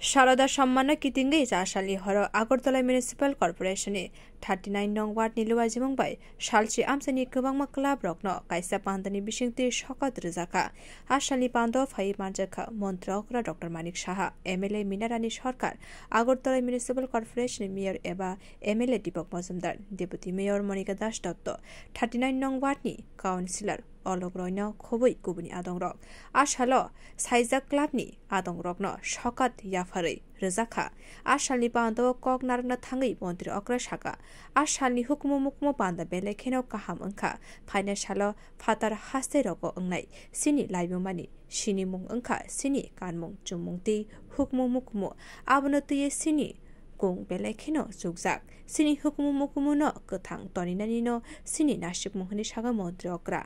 Sharada Shammana Kitingi Ashali Horo Agortala Municipal Corporation 39 nong ward ni luwa jimong bai shalchi amsani kubangma club rokno kaisa pandani bishingti sokat rijakha ashali pando phai manjakha montrokra Dr. Manik Saha MLA Minarani Sarkar Agortala Municipal Corporation Mayor eba MLA Deepak Majumdar Deputy Mayor Monica Das Dotto 39 nong ward ni councillor Ologroino khoboi kubuni adongrok ashalo saija club ni adongrokno sokat yafari rijakha ashali pando kok narna thangi montri okra saka ashali hukmu mukmu panda belekheno kaham angkha phaina salo fatar haste rogo angnai sini laibumani sini mung angkha sini kanmung chumungti hukmu mukmu abonoti sini kung belekheno sugjak sini hukmu mukmu no kothang toninani no sini nashik mohani saga montri okra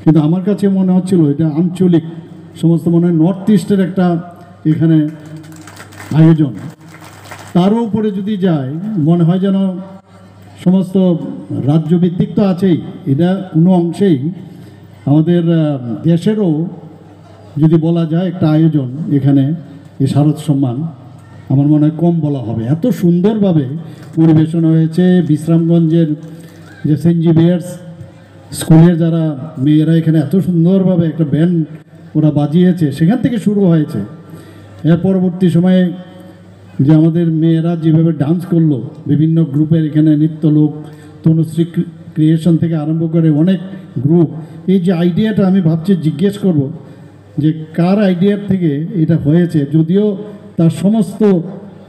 কিন্তু আমার কাছে মনে হচ্ছিল এটা আঞ্চলিক সমস্ত মনে হয় নর্থ ইস্টের একটা এখানে আয়োজন তার উপরে যদি যায় মনে হয় যেন সমস্ত রাজ্য ভিত্তিক তো আছেই এটা কোনো অংশেই আমাদের দেশেরও যদি বলা যায় একটা আয়োজন এখানে এই শারদ সম্মান আমার মনে হয় কম বলা হবে এত সুন্দরভাবে পরিবেশন হয়েছে বিশ্রামগঞ্জের যে সেন্ট জেভিয়ার্স স্কুলের যারা মেয়েরা এখানে এত সুন্দরভাবে একটা ব্যান্ড ওরা বাজিয়েছে সেখান থেকে শুরু হয়েছে এর পরবর্তী সময়ে যে আমাদের মেয়েরা যেভাবে ডান্স করলো বিভিন্ন গ্রুপের এখানে নৃত্যলোক তনুশ্রী ক্রিয়েশন থেকে আরম্ভ করে অনেক গ্রুপ এই যে আইডিয়াটা আমি ভাবছি জিজ্ঞেস করব যে কার আইডিয়ার থেকে এটা হয়েছে যদিও তার সমস্ত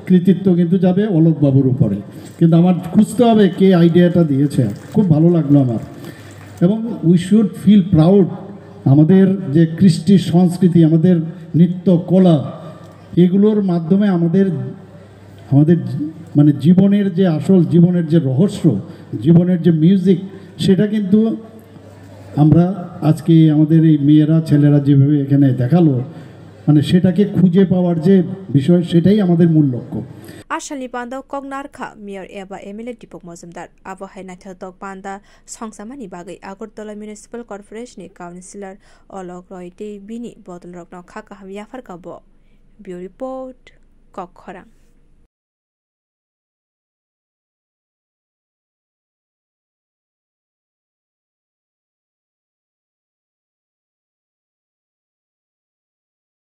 কৃতিত্ব কিন্তু যাবে অলোকবাবুর উপরে কিন্তু আমার খুঁজতে হবে কে আইডিয়াটা দিয়েছে খুব ভালো লাগলো আমার এবং উই শুড ফিল প্রাউড আমাদের যে কৃষ্টি সংস্কৃতি আমাদের নৃত্য কলা এগুলোর মাধ্যমে আমাদের মানে জীবনের যে আসল জীবনের যে রহস্য জীবনের যে মিউজিক সেটা কিন্তু আমরা আজকে আমাদের এই মেয়েরা ছেলেরা যেভাবে এখানে দেখালো মানে সেটাকে খুঁজে পাওয়ার যে বিষয় সেটাই আমাদের মূল লক্ষ্য Ashali panda kognarkha Mayor eba MLA Deepak Majumdar abo haina thotok panda songsamani bagai Agortala Municipal Corporation ni councillor Ologroite bini botol rokno khaka yafar kabo Bureau Report Kokkhorang